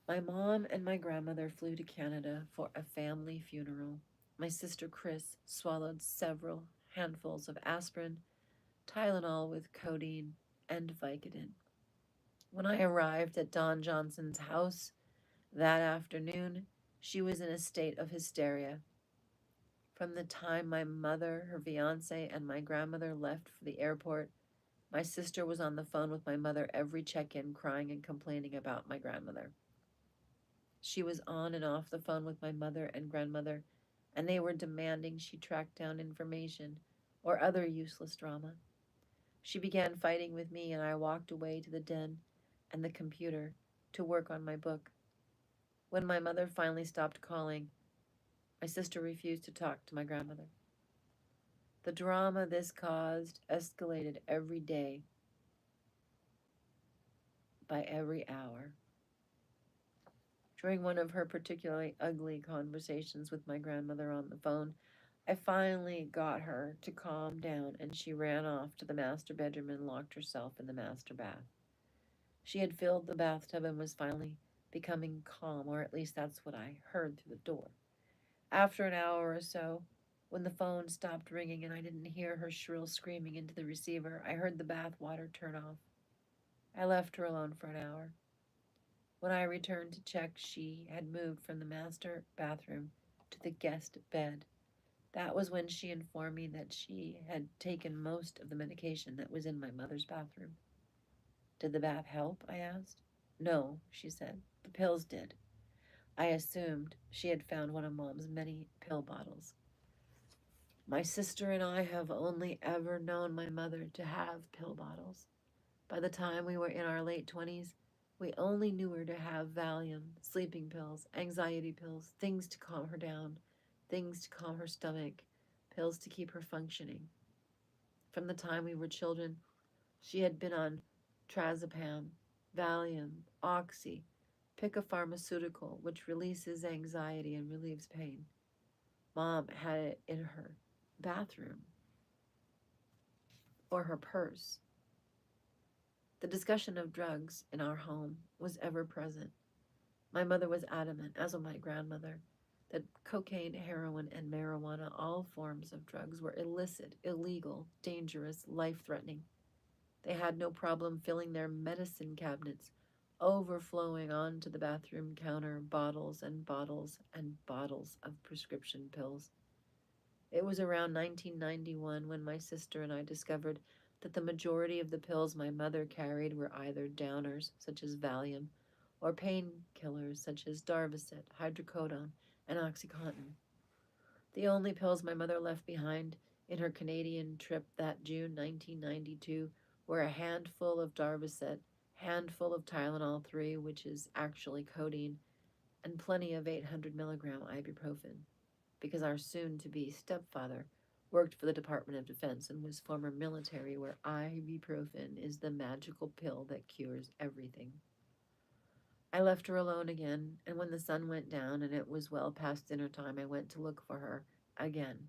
My mom and my grandmother flew to Canada for a family funeral. My sister Chris swallowed several handfuls of aspirin, Tylenol with codeine, and Vicodin. When I arrived at Don Johnson's house that afternoon, she was in a state of hysteria. From the time my mother, her fiance, and my grandmother left for the airport, my sister was on the phone with my mother every check-in, crying and complaining about my grandmother. She was on and off the phone with my mother and grandmother, and they were demanding she track down information or other useless drama. She began fighting with me, and I walked away to the den and the computer to work on my book. When my mother finally stopped calling, my sister refused to talk to my grandmother. The drama this caused escalated every day, by every hour. During one of her particularly ugly conversations with my grandmother on the phone, I finally got her to calm down, and she ran off to the master bedroom and locked herself in the master bath. She had filled the bathtub and was finally becoming calm, or at least that's what I heard through the door. After an hour or so, when the phone stopped ringing and I didn't hear her shrill screaming into the receiver, I heard the bath water turn off. I left her alone for an hour. When I returned to check, she had moved from the master bathroom to the guest bed. That was when she informed me that she had taken most of the medication that was in my mother's bathroom. Did the bath help? I asked. No, she said. The pills did. I assumed she had found one of Mom's many pill bottles. My sister and I have only ever known my mother to have pill bottles. By the time we were in our late 20s, we only knew her to have Valium, sleeping pills, anxiety pills, things to calm her down, things to calm her stomach, pills to keep her functioning. From the time we were children, she had been on trazepam, Valium, Oxy, Pick a pharmaceutical which releases anxiety and relieves pain. Mom had it in her bathroom or her purse. The discussion of drugs in our home was ever present. My mother was adamant, as was my grandmother, that cocaine, heroin, and marijuana, all forms of drugs, were illicit, illegal, dangerous, life-threatening. They had no problem filling their medicine cabinets, overflowing onto the bathroom counter, bottles and bottles and bottles of prescription pills. It was around 1991 when my sister and I discovered that the majority of the pills my mother carried were either downers, such as Valium, or painkillers, such as Darvocet, hydrocodone, and OxyContin. The only pills my mother left behind in her Canadian trip that June 1992 were a handful of Darvocet, handful of Tylenol 3, which is actually codeine, and plenty of 800 milligram ibuprofen, because our soon-to-be stepfather worked for the Department of Defense and was former military, where ibuprofen is the magical pill that cures everything. I left her alone again, and when the sun went down and it was well past dinner time, I went to look for her again.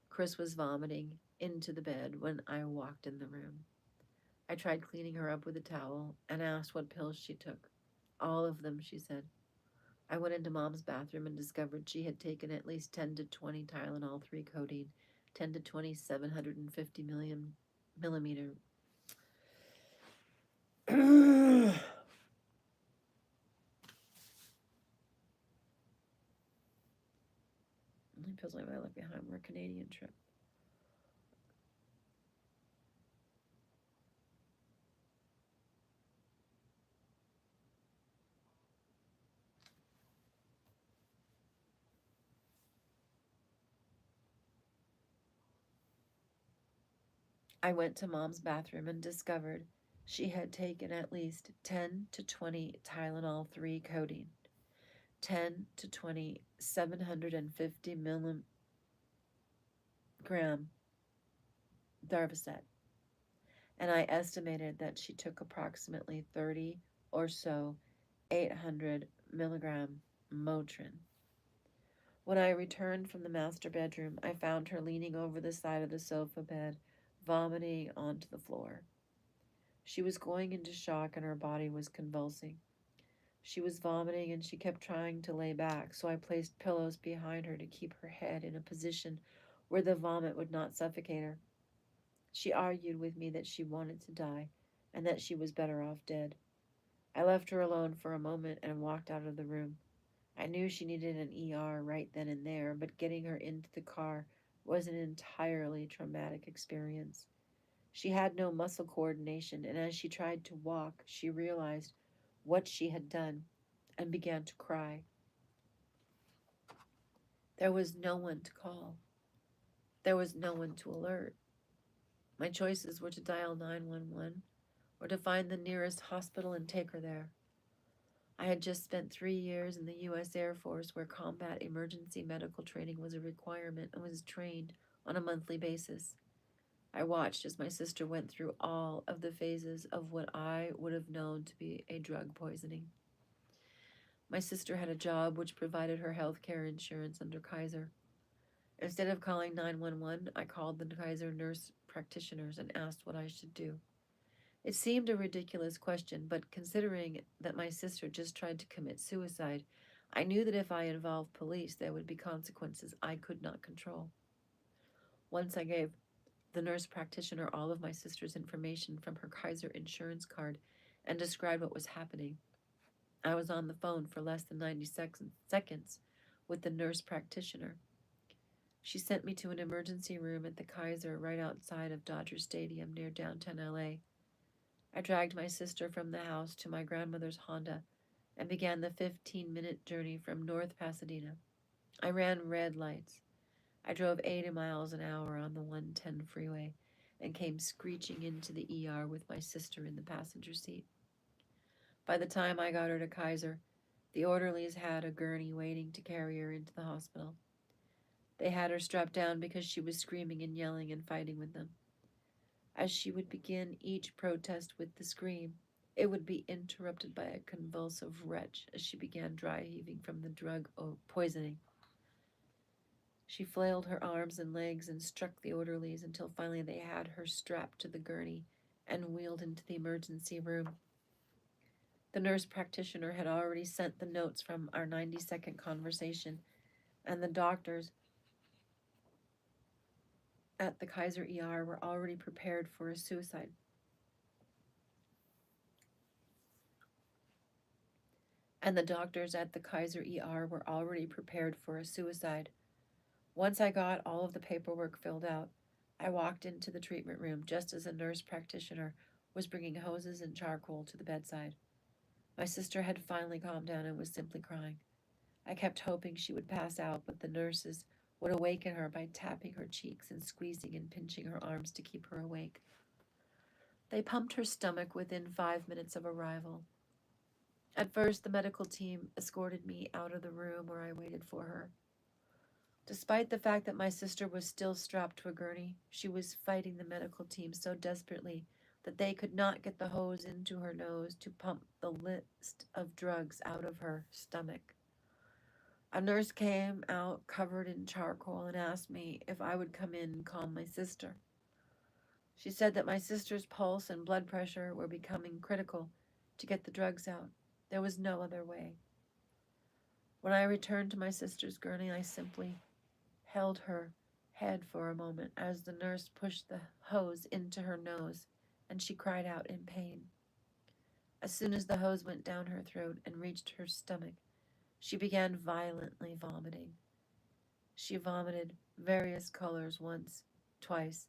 Chris was vomiting into the bed when I walked in the room. I tried cleaning her up with a towel and asked what pills she took. All of them, she said. I went into Mom's bathroom and discovered she had taken at least 10 to 20 Tylenol 3 codeine, 10 to 20 750 millimeter. The only pills I left behind were a Canadian trip. I went to Mom's bathroom and discovered she had taken at least 10 to 20 Tylenol 3 codeine, 10 to 20 750 milligram Darvocet, and I estimated that she took approximately 30 or so 800 milligram Motrin. When I returned from the master bedroom, I found her leaning over the side of the sofa bed, vomiting onto the floor. She was going into shock and her body was convulsing. She was vomiting and she kept trying to lay back, so I placed pillows behind her to keep her head in a position where the vomit would not suffocate her. She argued with me that she wanted to die and that she was better off dead. I left her alone for a moment and walked out of the room. I knew she needed an ER right then and there, but getting her into the car was an entirely traumatic experience. She had no muscle coordination, and as she tried to walk, she realized what she had done and began to cry. There was no one to call. There was no one to alert. My choices were to dial 911 or to find the nearest hospital and take her there. I had just spent 3 years in the U.S. Air Force, where combat emergency medical training was a requirement, and was trained on a monthly basis. I watched as my sister went through all of the phases of what I would have known to be a drug poisoning. My sister had a job which provided her health care insurance under Kaiser. Instead of calling 911, I called the Kaiser nurse practitioners and asked what I should do. It seemed a ridiculous question, but considering that my sister just tried to commit suicide, I knew that if I involved police, there would be consequences I could not control. Once I gave the nurse practitioner all of my sister's information from her Kaiser insurance card and described what was happening. I was on the phone for less than 90 seconds with the nurse practitioner. She sent me to an emergency room at the Kaiser right outside of Dodger Stadium near downtown LA. I dragged my sister from the house to my grandmother's Honda and began the 15-minute journey from North Pasadena. I ran red lights. I drove 80 miles an hour on the 110 freeway and came screeching into the ER with my sister in the passenger seat. By the time I got her to Kaiser, the orderlies had a gurney waiting to carry her into the hospital. They had her strapped down because she was screaming and yelling and fighting with them. As she would begin each protest with the scream, It would be interrupted by a convulsive retch as she began dry heaving from the drug poisoning. She flailed her arms and legs and struck the orderlies until finally they had her strapped to the gurney and wheeled into the emergency room. The nurse practitioner had already sent the notes from our 90-second conversation, and the doctors at the Kaiser ER were already prepared for a suicide. And the doctors at the Kaiser ER were already prepared for a suicide. Once I got all of the paperwork filled out, I walked into the treatment room just as a nurse practitioner was bringing hoses and charcoal to the bedside. My sister had finally calmed down and was simply crying. I kept hoping she would pass out, but the nurses would awaken her by tapping her cheeks and squeezing and pinching her arms to keep her awake. They pumped her stomach within 5 minutes of arrival. At first, the medical team escorted me out of the room where I waited for her. Despite the fact that my sister was still strapped to a gurney, she was fighting the medical team so desperately that they could not get the hose into her nose to pump the list of drugs out of her stomach. A nurse came out covered in charcoal and asked me if I would come in and calm my sister. She said that my sister's pulse and blood pressure were becoming critical to get the drugs out. There was no other way. When I returned to my sister's gurney, I simply held her head for a moment as the nurse pushed the hose into her nose, and she cried out in pain. As soon as the hose went down her throat and reached her stomach, she began violently vomiting. She vomited various colors once, twice,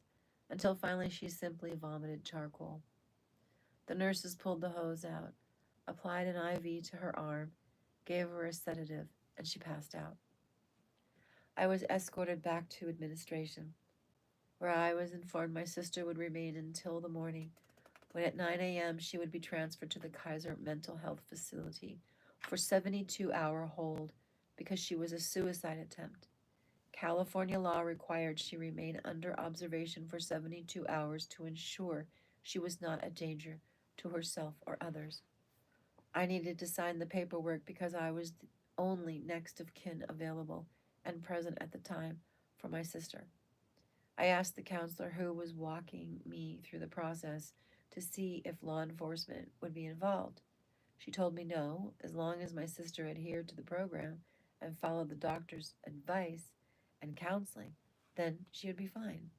until finally she simply vomited charcoal. The nurses pulled the hose out, applied an IV to her arm, gave her a sedative, and she passed out. I was escorted back to administration, where I was informed my sister would remain until the morning, when at 9 a.m. she would be transferred to the Kaiser Mental Health Facility for 72-hour hold because she was a suicide attempt. California law required she remain under observation for 72 hours to ensure she was not a danger to herself or others. I needed to sign the paperwork because I was the only next of kin available and present at the time for my sister. I asked the counselor who was walking me through the process to see if law enforcement would be involved. She told me no, as long as my sister adhered to the program and followed the doctor's advice and counseling, then she would be fine.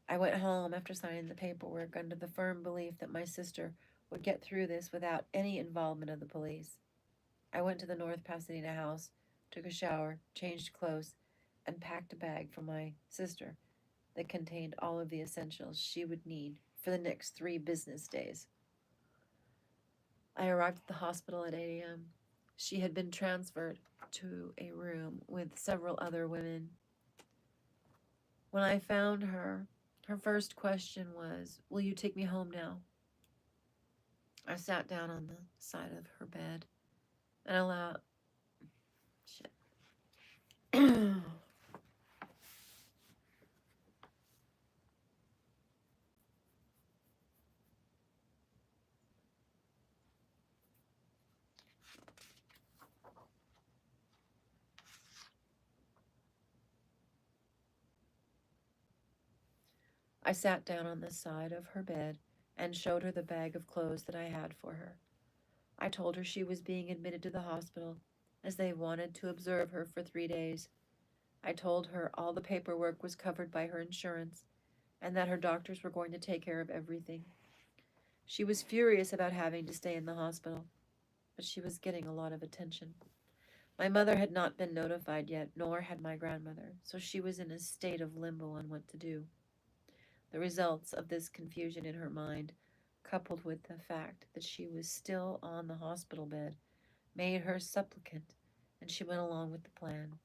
I went home after signing the paperwork under the firm belief that my sister would get through this without any involvement of the police. I went to the North Pasadena house, took a shower, changed clothes, and packed a bag for my sister that contained all of the essentials she would need for the next 3 business days. I arrived at the hospital at 8 a.m. She had been transferred to a room with several other women. When I found her, her first question was, "Will you take me home now?" I sat down on the side of her bed and allowed... Shit. I sat down on the side of her bed and showed her the bag of clothes that I had for her. I told her she was being admitted to the hospital as they wanted to observe her for 3 days. I told her all the paperwork was covered by her insurance and that her doctors were going to take care of everything. She was furious about having to stay in the hospital, but she was getting a lot of attention. My mother had not been notified yet, nor had my grandmother, so she was in a state of limbo on what to do. The results of this confusion in her mind, coupled with the fact that she was still on the hospital bed, made her supplicant, and she went along with the plan.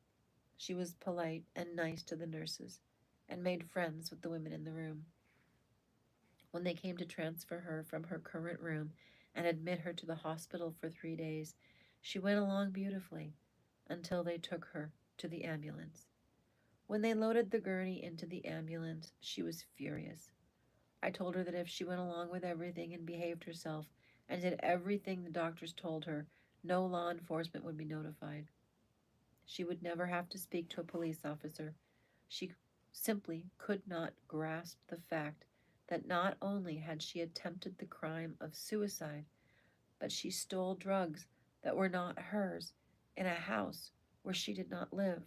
She was polite and nice to the nurses, and made friends with the women in the room. When they came to transfer her from her current room and admit her to the hospital for 3 days, she went along beautifully until they took her to the ambulance. When they loaded the gurney into the ambulance, she was furious. I told her that if she went along with everything and behaved herself and did everything the doctors told her, no law enforcement would be notified. She would never have to speak to a police officer. She simply could not grasp the fact that not only had she attempted the crime of suicide, but she stole drugs that were not hers in a house where she did not live.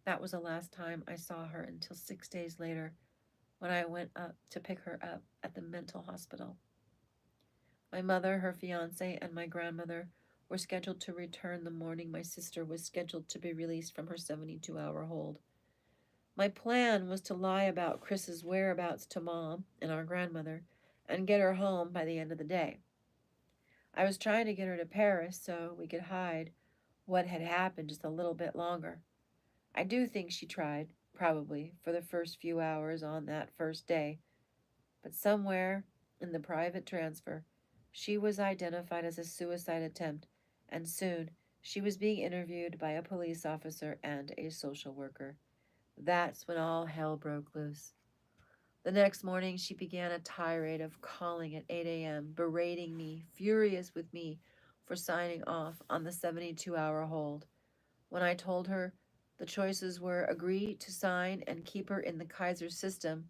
That was the last time I saw her until 6 days later when I went up to pick her up at the mental hospital. My mother, her fiance, and my grandmother were scheduled to return the morning my sister was scheduled to be released from her 72-hour hold. My plan was to lie about Chris's whereabouts to Mom and our grandmother and get her home by the end of the day. I was trying to get her to Paris so we could hide what had happened just a little bit longer. I do think she tried, probably, for the first few hours on that first day, but somewhere in the private transfer, she was identified as a suicide attempt, and soon she was being interviewed by a police officer and a social worker. That's when all hell broke loose. The next morning, she began a tirade of calling at 8 a.m., berating me, furious with me for signing off on the 72-hour hold. When I told her the choices were agree to sign and keep her in the Kaiser system,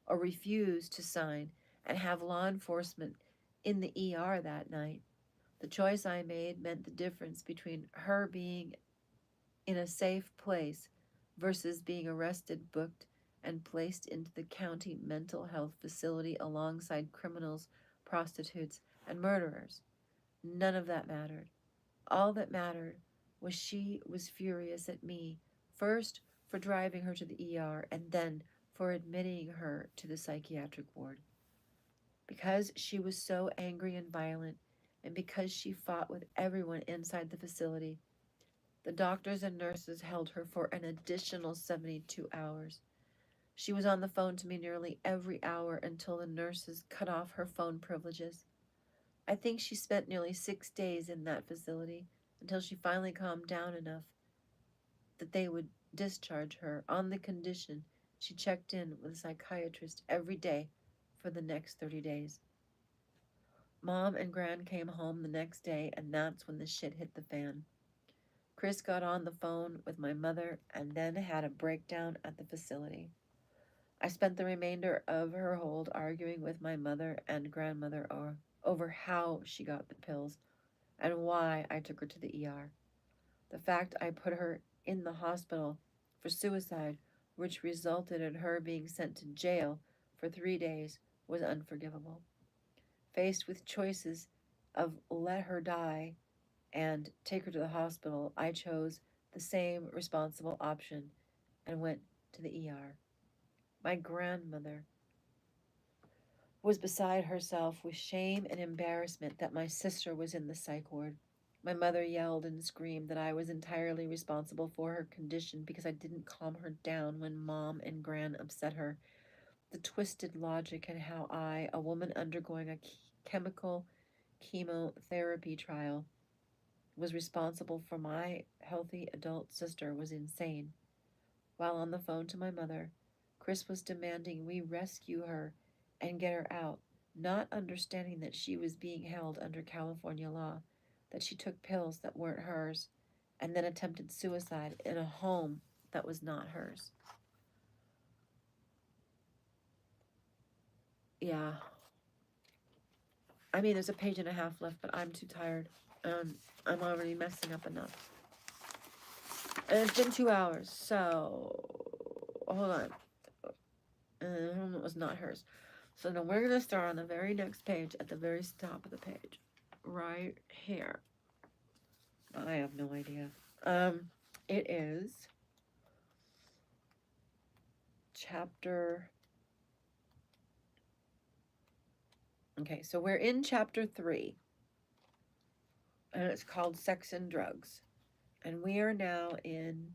or refuse to sign and have law enforcement in the ER that night, the choice I made meant the difference between her being in a safe place versus being arrested, booked, and placed into the county mental health facility alongside criminals, prostitutes, and murderers. None of that mattered. All that mattered was she was furious at me, first for driving her to the ER and then for admitting her to the psychiatric ward. Because she was so angry and violent, and because she fought with everyone inside the facility, the doctors and nurses held her for an additional 72 hours. She was on the phone to me nearly every hour until the nurses cut off her phone privileges. I think she spent nearly 6 days in that facility until she finally calmed down enough that they would discharge her on the condition she checked in with a psychiatrist every day for the next 30 days. Mom and Gran came home the next day, and that's when the shit hit the fan. Chris got on the phone with my mother and then had a breakdown at the facility. I spent the remainder of her hold arguing with my mother and grandmother over how she got the pills and why I took her to the ER. The fact I put her in the hospital for suicide, which resulted in her being sent to jail for 3 days, was unforgivable. Faced with choices of let her die and take her to the hospital, I chose the same responsible option and went to the ER. My grandmother was beside herself with shame and embarrassment that my sister was in the psych ward. My mother yelled and screamed that I was entirely responsible for her condition because I didn't calm her down when Mom and Gran upset her. The twisted logic and how I, a woman undergoing a chemical chemotherapy trial, was responsible for my healthy adult sister was insane. While on the phone to my mother, Chris was demanding we rescue her and get her out, not understanding that she was being held under California law, that she took pills that weren't hers, and then attempted suicide in a home that was not hers. Yeah. I mean, there's a page and a half left, but I'm too tired. I'm already messing up enough. And it's been 2 hours, so hold on. It was not hers. So now we're going to start on the very next page at the very top of the page. Right here. I have no idea. It is chapter... Okay, so we're in chapter 3. And it's called Sex and Drugs. And we are now in...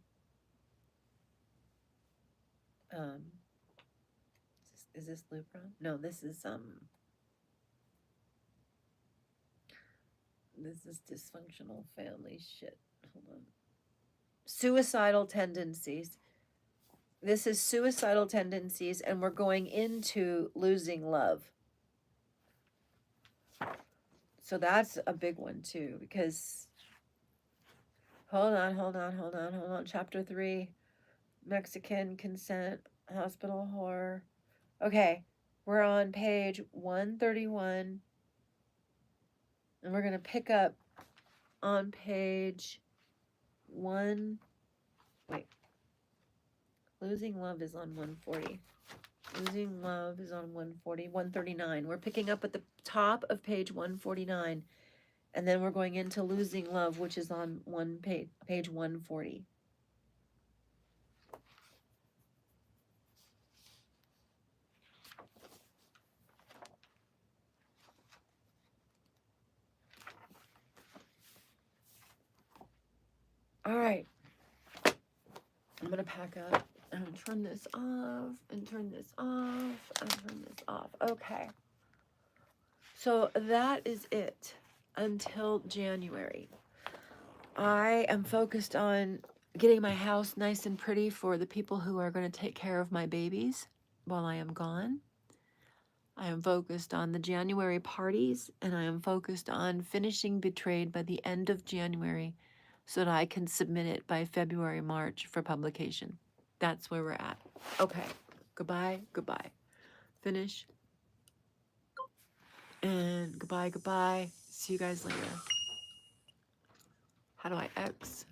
Is this Lupron? No, this is dysfunctional family shit. Hold on. Suicidal tendencies. This is suicidal tendencies, and we're going into losing love. So that's a big one too, because hold on. Chapter 3, Mexican consent, hospital horror. Okay, we're on page 131, and we're going to pick up on page 1. Wait. Losing Love is on 140. Losing Love is on 140, 139. We're picking up at the top of page 149, and then we're going into Losing Love, which is on page 140. All right. I'm going to pack up and turn this off and turn this off and turn this off. Okay. So that is it until January. I am focused on getting my house nice and pretty for the people who are going to take care of my babies while I am gone. I am focused on the January parties, and I am focused on finishing Betrayed by the end of January so that I can submit it by February, March for publication. That's where we're at. Okay. Goodbye. Finish. And goodbye. See you guys later. How do I X?